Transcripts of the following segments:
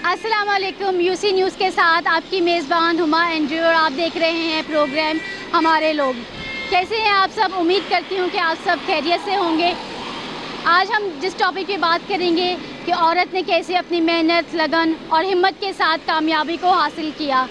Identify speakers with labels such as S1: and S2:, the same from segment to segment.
S1: अस्सलाम वालेकुम। UC news के साथ आपकी मेज़बान हुमा एंड्रू और आप देख रहे हैं प्रोग्राम हमारे लोग। कैसे हैं आप सब? उम्मीद करती हूँ कि आप सब खैरियत से होंगे। आज हम जिस टॉपिक पे बात करेंगे कि औरत ने कैसे अपनी मेहनत, लगन और हिम्मत के साथ कामयाबी को हासिल किया।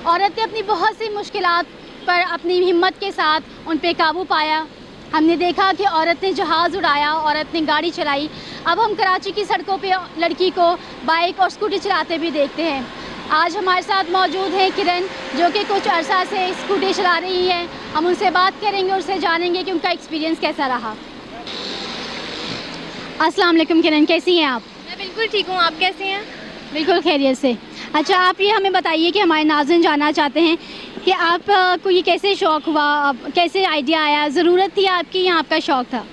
S1: औरत ने अपनी बहुत सी मुश्किलात पर अपनी हिम्मत के साथ उन पे काबू पाया। हमने देखा कि औरत ने जहाज़ उड़ाया, औरत ने गाड़ी चलाई। अब हम कराची की सड़कों पे लड़की को बाइक और स्कूटी चलाते भी देखते हैं। आज हमारे साथ मौजूद हैं किरण, जो कि कुछ अरसा से स्कूटी चला रही हैं। हम उनसे बात करेंगे और उससे जानेंगे कि उनका एक्सपीरियंस कैसा रहा। अस्सलाम वालेकुम किरण, कैसी हैं आप?
S2: मैं बिल्कुल ठीक हूँ, आप कैसे हैं?
S1: बिल्कुल खैरियत से। अच्छा, आप ये हमें बताइए कि हमारे नाज़रीन जानना चाहते हैं कि आप को ये कैसे शौक़ हुआ, कैसे आइडिया आया, ज़रूरत थी आपकी या आपका शौक़ था?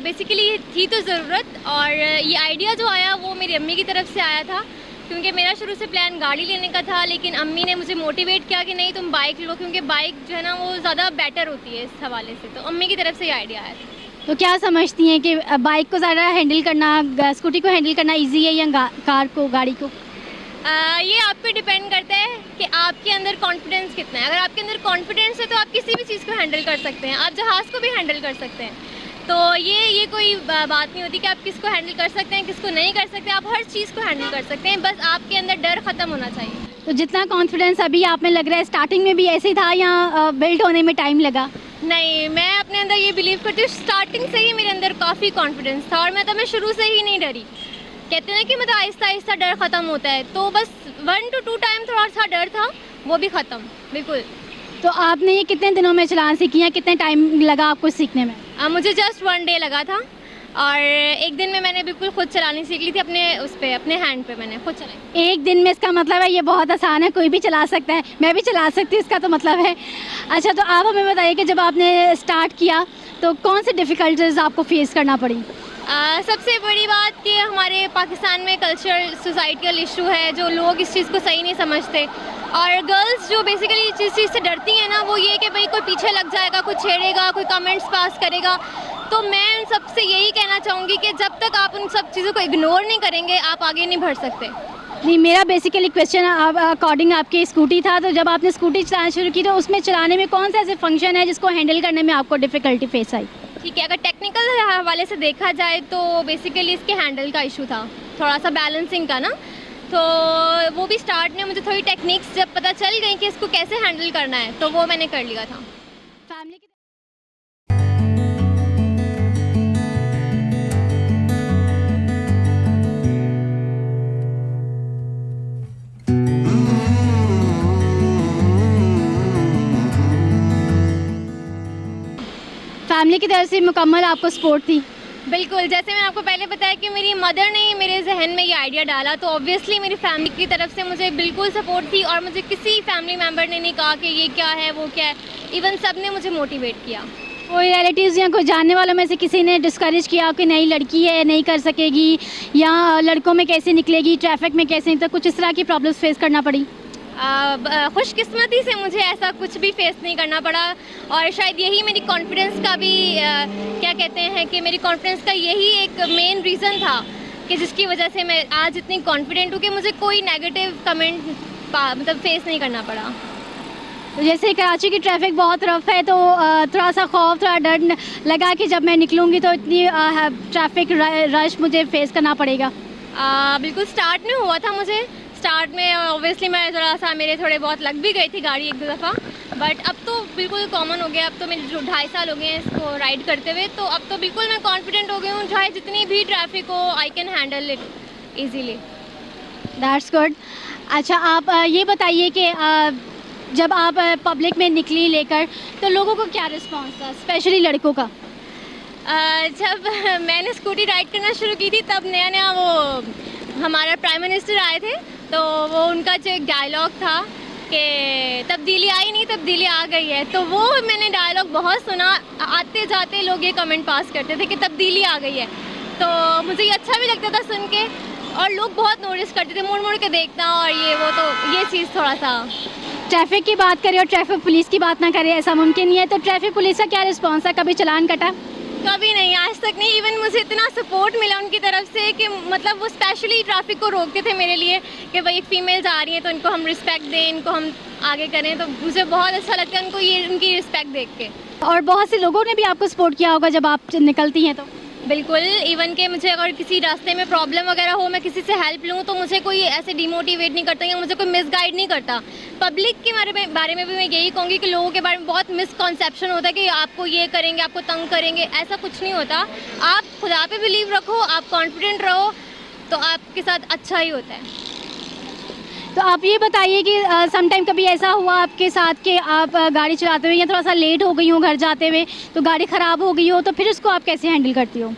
S2: बेसिकली थी तो ज़रूरत, और ये आइडिया जो आया वो मेरी अम्मी की तरफ से आया था, क्योंकि मेरा शुरू से प्लान गाड़ी लेने का था, लेकिन अम्मी ने मुझे मोटिवेट किया कि नहीं तुम बाइक लो, क्योंकि बाइक जो है ना वो ज़्यादा बेटर होती है इस हवाले से। तो अम्मी की तरफ से ये आइडिया आया था।
S1: तो क्या समझती हैं कि बाइक को ज़्यादा हैंडल करना, स्कूटी को हैंडल करना ईजी है या कार को, गाड़ी को?
S2: ये आप पे डिपेंड करता है कि आपके अंदर कॉन्फिडेंस कितना है। अगर आपके अंदर कॉन्फिडेंस है तो आप किसी भी चीज़ को हैंडल कर सकते हैं, आप जहाज़ को भी हैंडल कर सकते हैं। तो ये कोई बात नहीं होती कि आप किसको हैंडल कर सकते हैं, किसको नहीं कर सकते। आप हर चीज़ को हैंडल कर सकते हैं, बस आपके अंदर डर ख़त्म होना चाहिए।
S1: तो जितना कॉन्फिडेंस अभी आप में लग रहा है, स्टार्टिंग में भी ऐसे ही था या बिल्ड होने में टाइम लगा?
S2: नहीं, मैं अपने अंदर ये बिलीव करती हूँ, स्टार्टिंग से ही मेरे अंदर काफ़ी कॉन्फिडेंस था, और मैं शुरू से ही नहीं डरी। कहते हैं कि मतलब आहिस्ता आहिस्ता डर ख़त्म होता है, तो बस 1 to 2 टाइम थोड़ा सा डर था, वो भी ख़त्म बिल्कुल।
S1: तो आपने ये कितने दिनों में चलाना सीखी या कितने टाइम लगा आपको सीखने में?
S2: मुझे जस्ट 1 डे लगा था, और एक दिन में मैंने बिल्कुल खुद चलानी सीख ली थी। अपने हैंड पे मैंने खुद चलाई।
S1: एक दिन में, इसका मतलब है ये बहुत आसान है, कोई भी चला सकता है, मैं भी चला सकती हूँ, इसका तो मतलब है। अच्छा, तो आप हमें बताइए कि जब आपने स्टार्ट किया तो कौन सी डिफ़िकल्टीज़ आपको फेस करना पड़ी?
S2: सबसे बड़ी बात कि हमारे पाकिस्तान में कल्चरल सोसाइटियल इशू है, जो लोग इस चीज़ को सही नहीं समझते, और गर्ल्स जो बेसिकली जिस चीज़ से डरती हैं ना, वो ये कि भाई कोई पीछे लग जाएगा, कुछ छेड़ेगा, कोई कमेंट्स पास करेगा। तो मैं उन सबसे यही कहना चाहूँगी कि जब तक आप उन सब चीज़ों को इग्नोर नहीं करेंगे, आप आगे नहीं बढ़ सकते।
S1: नहीं, मेरा बेसिकली क्वेश्चन अकॉर्डिंग आपकी स्कूटी था, तो जब आपने स्कूटी चलाना शुरू की तो उसमें चलाने में कौन सा ऐसे फंक्शन है जिसको हैंडल करने में आपको डिफ़िकल्टी फेस आई?
S2: ठीक है, अगर टेक्निकल हवाले से देखा जाए तो बेसिकली इसके हैंडल का इशू था, थोड़ा सा बैलेंसिंग का ना। तो वो भी स्टार्ट में मुझे थोड़ी टेक्निक्स जब पता चल गई कि इसको कैसे हैंडल करना है, तो वो मैंने कर लिया था।
S1: फैमिली की फैमिली की तरफ से मुकम्मल आपको सपोर्ट थी?
S2: बिल्कुल, जैसे मैंने आपको पहले बताया कि मेरी मदर ने मेरे जहन में ये आइडिया डाला, तो ऑब्वियसली मेरी फैमिली की तरफ से मुझे बिल्कुल सपोर्ट थी, और मुझे किसी फैमिली मेम्बर ने नहीं कहा कि ये क्या है, वो क्या है। इवन सब ने मुझे मोटिवेट किया।
S1: कोई रिलेटिव्स या कोई जानने वालों में से किसी ने डिस्करेज किया कि नहीं लड़की है, नहीं कर सकेगी, या लड़कों में कैसे निकलेगी, ट्रैफिक में कैसे, तो कुछ इस तरह की प्रॉब्लम्स फेस करना पड़ी?
S2: खुशकिस्मती से मुझे ऐसा कुछ भी फेस नहीं करना पड़ा, और शायद यही मेरी कॉन्फिडेंस का भी क्या कहते हैं कि मेरी कॉन्फिडेंस का यही एक मेन रीज़न था कि जिसकी वजह से मैं आज इतनी कॉन्फिडेंट हूँ कि मुझे कोई नेगेटिव कमेंट मतलब फेस नहीं करना पड़ा।
S1: तो जैसे कराची की ट्रैफिक बहुत रफ़ है, तो थोड़ा सा खौफ, थोड़ा डर लगा कि जब मैं निकलूँगी तो इतनी ट्रैफिक रश मुझे फेस करना पड़ेगा?
S2: बिल्कुल, स्टार्ट में हुआ था मुझे। स्टार्ट में ऑब्वियसली मैं मेरे थोड़े बहुत लग भी गई थी गाड़ी 1-2 दफ़ा, बट अब तो बिल्कुल कॉमन हो गया। अब तो मेरे जो 2.5 साल हो गए हैं इसको राइड करते हुए, तो अब तो बिल्कुल मैं कॉन्फिडेंट हो गई हूँ, चाहे जितनी भी ट्रैफिक हो, I can handle it easily.
S1: That's good. अच्छा, आप ये बताइए कि जब आप पब्लिक में निकली लेकर, तो लोगों को क्या रिस्पॉन्स था, स्पेशली लड़कों का?
S2: जब मैंने स्कूटी राइड करना शुरू की थी, तब नया नया वो हमारा प्राइम मिनिस्टर आए थे, तो वो उनका जो एक डायलॉग था कि तब्दीली आई नहीं, तब्दीली आ गई है, तो वो मैंने डायलॉग बहुत सुना। आते जाते लोग ये कमेंट पास करते थे कि तब्दीली आ गई है, तो मुझे ये अच्छा भी लगता था सुन के, और लोग बहुत नोटिस करते थे, मुड़ मुड़ के देखना और ये वो। तो ये चीज़ थोड़ा सा।
S1: ट्रैफिक की बात करें और ट्रैफिक पुलिस की बात ना करें, ऐसा मुमकिन नहीं है, तो ट्रैफिक पुलिस का क्या रिस्पॉन्स था? कभी चालान कटा?
S2: कभी नहीं, आज तक नहीं। इवन मुझे इतना सपोर्ट मिला उनकी तरफ से कि मतलब वो स्पेशली ट्रैफिक को रोकते थे मेरे लिए कि भाई फीमेल्स आ रही हैं तो इनको हम रिस्पेक्ट दें, इनको हम आगे करें। तो मुझे बहुत अच्छा लगता है उनको ये उनकी रिस्पेक्ट देख के।
S1: और बहुत से लोगों ने भी आपको सपोर्ट किया होगा जब आप निकलती हैं तो?
S2: बिल्कुल, इवन के मुझे अगर किसी रास्ते में प्रॉब्लम वगैरह हो, मैं किसी से हेल्प लूँ तो मुझे कोई ऐसे डिमोटिवेट नहीं करता या मुझे कोई मिसगाइड नहीं करता। पब्लिक के बारे में भी मैं यही कहूँगी कि लोगों के बारे में बहुत मिसकॉन्सेप्शन होता है कि आपको ये करेंगे, आपको तंग करेंगे, ऐसा कुछ नहीं होता। आप खुदा पे बिलीव रखो, आप कॉन्फिडेंट रहो तो आपके साथ अच्छा ही होता है।
S1: तो आप ये बताइए कि सम टाइम कभी ऐसा हुआ आपके साथ कि आप गाड़ी चलाते हुए या थोड़ा सा लेट हो गई हो घर जाते हुए, तो गाड़ी ख़राब हो गई हो, तो फिर उसको आप कैसे हैंडल करती हो?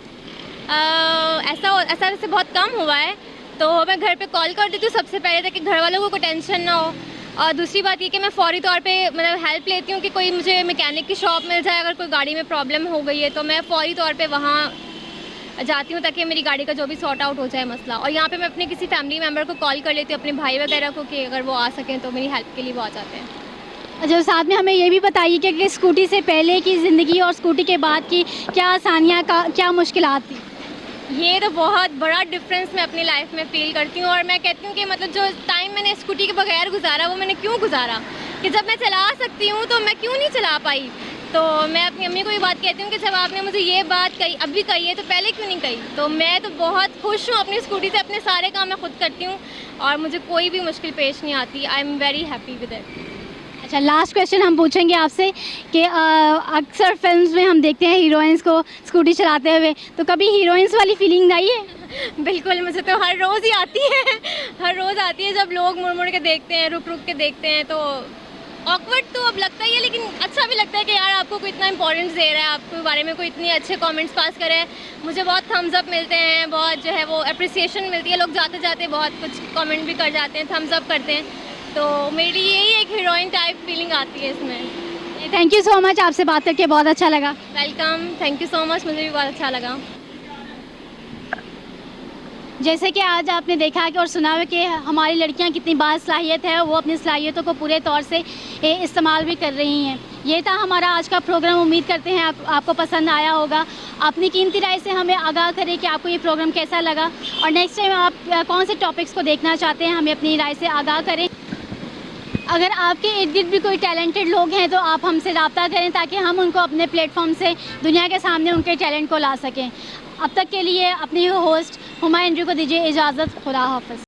S2: ऐसा वैसे बहुत कम हुआ है, तो मैं घर पे कॉल कर देती हूँ सबसे पहले, ताकि घर वालों को कोई टेंशन ना हो। और दूसरी बात ये कि मैं फौरी तौर पे मतलब हेल्प लेती हूँ कि कोई मुझे मैकेनिक की शॉप मिल जाए, अगर कोई गाड़ी में प्रॉब्लम हो गई है तो मैं फौरी तौर पे वहाँ जाती हूँ ताकि मेरी गाड़ी का जो भी सॉर्ट आउट हो जाए मसला। और यहाँ पे मैं अपने किसी फैमिली मेम्बर को कॉल कर लेती हूँ, अपने भाई वगैरह को, कि अगर वो आ सकें तो मेरी हेल्प के लिए वो आ जाते हैं।
S1: जो साथ में हमें ये भी बताइए कि स्कूटी से पहले की ज़िंदगी और स्कूटी के बाद की क्या आसानियाँ, क्या मुश्किलात थी?
S2: ये तो बहुत बड़ा डिफरेंस मैं अपनी लाइफ में फील करती हूँ। और मैं कहती हूँ कि मतलब जो टाइम मैंने स्कूटी के बगैर गुजारा वो मैंने क्यों गुजारा, कि जब मैं चला सकती हूँ तो मैं क्यों नहीं चला पाई। तो मैं अपनी अम्मी को ये बात कहती हूँ कि जब आपने मुझे ये बात कही, अभी कही है, तो पहले क्यों नहीं कही। तो मैं तो बहुत खुश हूँ अपनी स्कूटी से, अपने सारे काम मैं खुद करती हूँ और मुझे कोई भी मुश्किल पेश नहीं आती। I am very happy with it.
S1: अच्छा, लास्ट क्वेश्चन हम पूछेंगे आपसे कि अक्सर फिल्म्स में हम देखते हैं हीरोइंस को स्कूटी चलाते हुए, तो कभी हीरोइंस वाली फीलिंग आई है?
S2: बिल्कुल, मुझे तो हर रोज़ ही आती है। हर रोज़ आती है जब लोग मुड़ मुड़ के देखते हैं, रुक रुक के देखते हैं, तो ऑकवर्ड तो अब लगता ही है, लेकिन अच्छा भी लगता है कि यार आपको कोई इतना इंपॉर्टेंस दे रहा है, आपके बारे में कोई इतने अच्छे कमेंट्स पास करे। मुझे बहुत थम्स अप मिलते हैं, बहुत जो है वो अप्रिसिएशन मिलती है, लोग जाते जाते बहुत कुछ कमेंट भी कर जाते हैं, थम्स अप करते हैं। तो मेरी यही एक हीरोइन टाइप फीलिंग आती है इसमें।
S1: थैंक यू सो मच, आपसे बात करके बहुत अच्छा लगा।
S2: Welcome, thank you so much, मुझे भी बहुत अच्छा लगा।
S1: जैसे कि आज आपने देखा कि और सुना है कि हमारी लड़कियां कितनी बासलाहियत है, वो अपनी सलाहियतों को पूरे तौर से इस्तेमाल भी कर रही हैं। ये था हमारा आज का प्रोग्राम। उम्मीद करते हैं आपको पसंद आया होगा। अपनी कीमती राय से हमें आगाह करें कि आपको ये प्रोग्राम कैसा लगा, और नेक्स्ट टाइम आप कौन से टॉपिक्स को देखना चाहते हैं, हमें अपनी राय से आगाह करें। अगर आपके इर्द गिर्द भी कोई टैलेंटेड लोग हैं तो आप हमसे रब्ता करें, ताकि हम उनको अपने प्लेटफॉर्म से दुनिया के सामने उनके टैलेंट को ला सकें। अब तक के लिए अपनी होस्ट हुमा एंड्रू को दीजिए इजाज़त। खुदा हाफ़िज़।